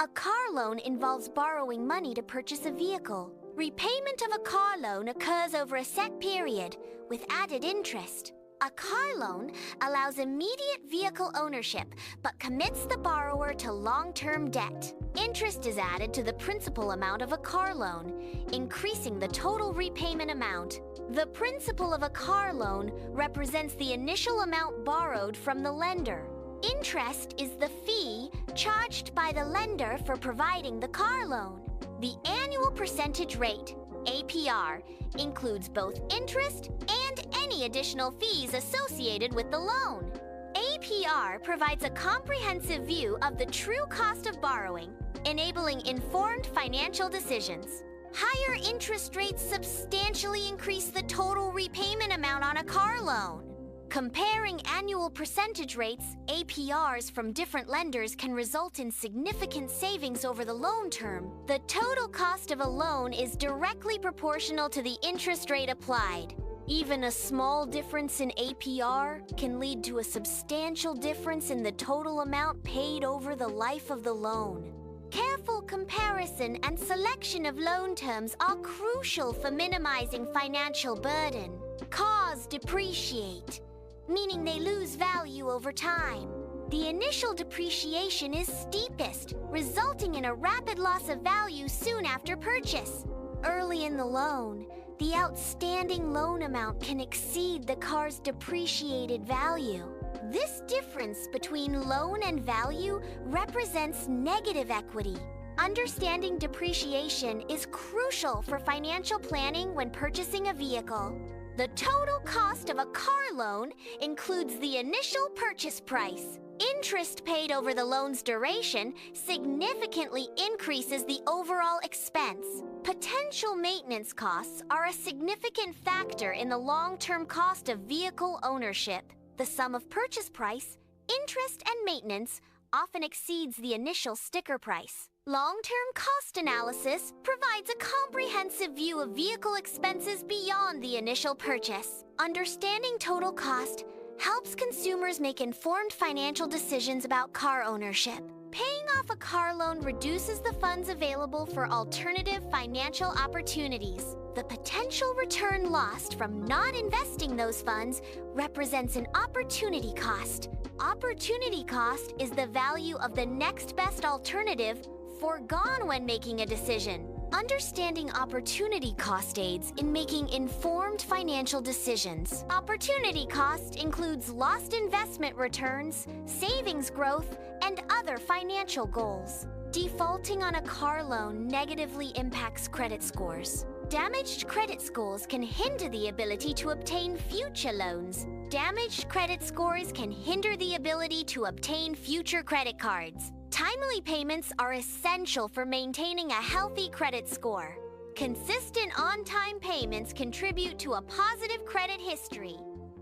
A car loan involves borrowing money to purchase a vehicle. Repayment of a car loan occurs over a set period, with added interest. A car loan allows immediate vehicle ownership, but commits the borrower to long-term debt. Interest is added to the principal amount of a car loan, increasing the total repayment amount. The principal of a car loan represents the initial amount borrowed from the lender. Interest is the fee charged by the lender for providing the car loan. The annual percentage rate, APR, includes both interest and any additional fees associated with the loan. APR provides a comprehensive view of the true cost of borrowing, enabling informed financial decisions. Higher interest rates substantially increase the total repayment amount on a car loan. Comparing annual percentage rates, APRs, from different lenders can result in significant savings over the loan term. The total cost of a loan is directly proportional to the interest rate applied. Even a small difference in APR can lead to a substantial difference in the total amount paid over the life of the loan. Careful comparison and selection of loan terms are crucial for minimizing financial burden. Cars depreciate, meaning they lose value over time. The initial depreciation is steepest, resulting in a rapid loss of value soon after purchase. Early in the loan, the outstanding loan amount can exceed the car's depreciated value. This difference between loan and value represents negative equity. Understanding depreciation is crucial for financial planning when purchasing a vehicle. The total cost of a car loan includes the initial purchase price. Interest paid over the loan's duration significantly increases the overall expense. Potential maintenance costs are a significant factor in the long-term cost of vehicle ownership. The sum of purchase price, interest, and maintenance often exceeds the initial sticker price. Long-term cost analysis provides a comprehensive view of vehicle expenses beyond the initial purchase. Understanding total cost helps consumers make informed financial decisions about car ownership. Paying off a car loan reduces the funds available for alternative financial opportunities. The potential return lost from not investing those funds represents an opportunity cost. Opportunity cost is the value of the next best alternative foregone when making a decision. Understanding opportunity cost aids in making informed financial decisions. Opportunity cost includes lost investment returns, savings growth, and other financial goals. Defaulting on a car loan negatively impacts credit scores. Damaged credit scores can hinder the ability to obtain future loans. Damaged credit scores can hinder the ability to obtain future credit cards. Timely payments are essential for maintaining a healthy credit score. Consistent on-time payments contribute to a positive credit history.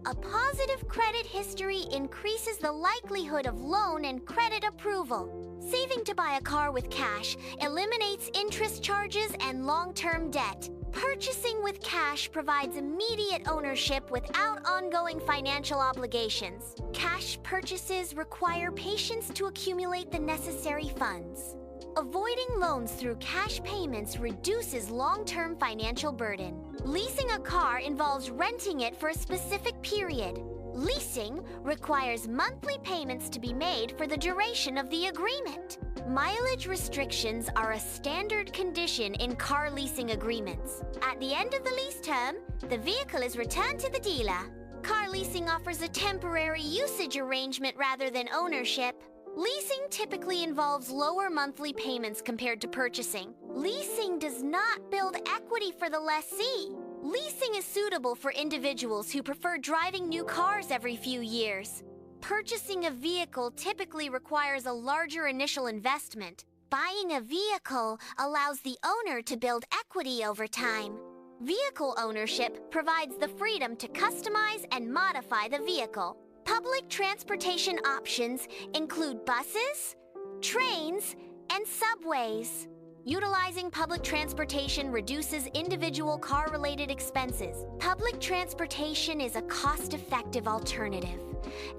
A positive credit history increases the likelihood of loan and credit approval. Saving to buy a car with cash eliminates interest charges and long-term debt. Purchasing with cash provides immediate ownership without ongoing financial obligations. Cash purchases require patience to accumulate the necessary funds. Avoiding loans through cash payments reduces long-term financial burden. Leasing a car involves renting it for a specific period. Leasing requires monthly payments to be made for the duration of the agreement. Mileage restrictions are a standard condition in car leasing agreements. At the end of the lease term, the vehicle is returned to the dealer. Car leasing offers a temporary usage arrangement rather than ownership. Leasing typically involves lower monthly payments compared to purchasing. Leasing does not build equity for the lessee. Leasing is suitable for individuals who prefer driving new cars every few years. Purchasing a vehicle typically requires a larger initial investment. Buying a vehicle allows the owner to build equity over time. Vehicle ownership provides the freedom to customize and modify the vehicle. Public transportation options include buses, trains, and subways. Utilizing public transportation reduces individual car-related expenses. Public transportation is a cost-effective alternative,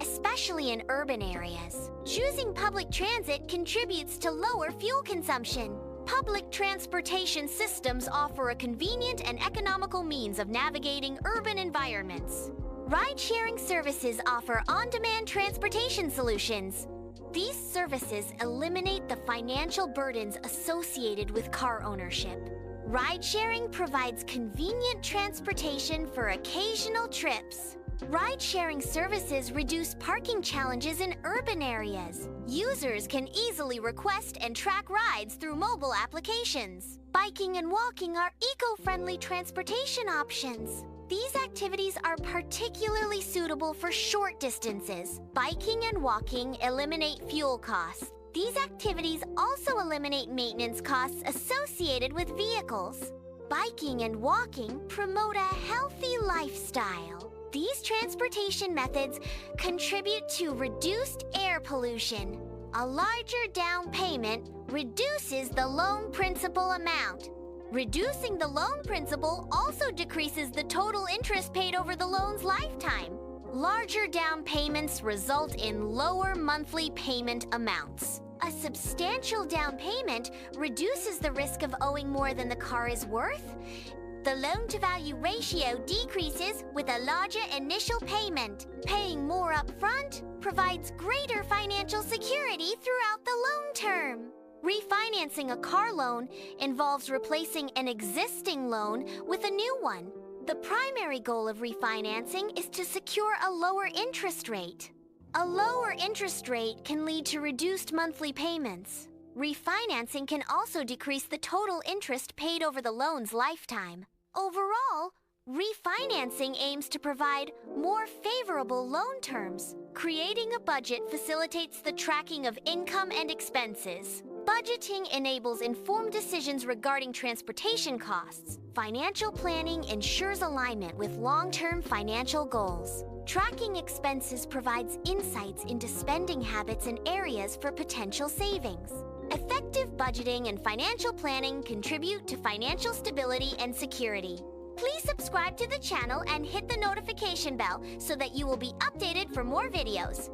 especially in urban areas. Choosing public transit contributes to lower fuel consumption. Public transportation systems offer a convenient and economical means of navigating urban environments. Ride-sharing services offer on-demand transportation solutions. These services eliminate the financial burdens associated with car ownership. Ride-sharing provides convenient transportation for occasional trips. Ride-sharing services reduce parking challenges in urban areas. Users can easily request and track rides through mobile applications. Biking and walking are eco-friendly transportation options. These activities are particularly suitable for short distances. Biking and walking eliminate fuel costs. These activities also eliminate maintenance costs associated with vehicles. Biking and walking promote a healthy lifestyle. These transportation methods contribute to reduced air pollution. A larger down payment reduces the loan principal amount. Reducing the loan principal also decreases the total interest paid over the loan's lifetime. Larger down payments result in lower monthly payment amounts. A substantial down payment reduces the risk of owing more than the car is worth. The loan-to-value ratio decreases with a larger initial payment. Paying more upfront provides greater financial security throughout the loan term. Refinancing a car loan involves replacing an existing loan with a new one. The primary goal of refinancing is to secure a lower interest rate. A lower interest rate can lead to reduced monthly payments. Refinancing can also decrease the total interest paid over the loan's lifetime. Overall, refinancing aims to provide more favorable loan terms. Creating a budget facilitates the tracking of income and expenses. Budgeting enables informed decisions regarding transportation costs. Financial planning ensures alignment with long-term financial goals. Tracking expenses provides insights into spending habits and areas for potential savings. Effective budgeting and financial planning contribute to financial stability and security. Please subscribe to the channel and hit the notification bell so that you will be updated for more videos.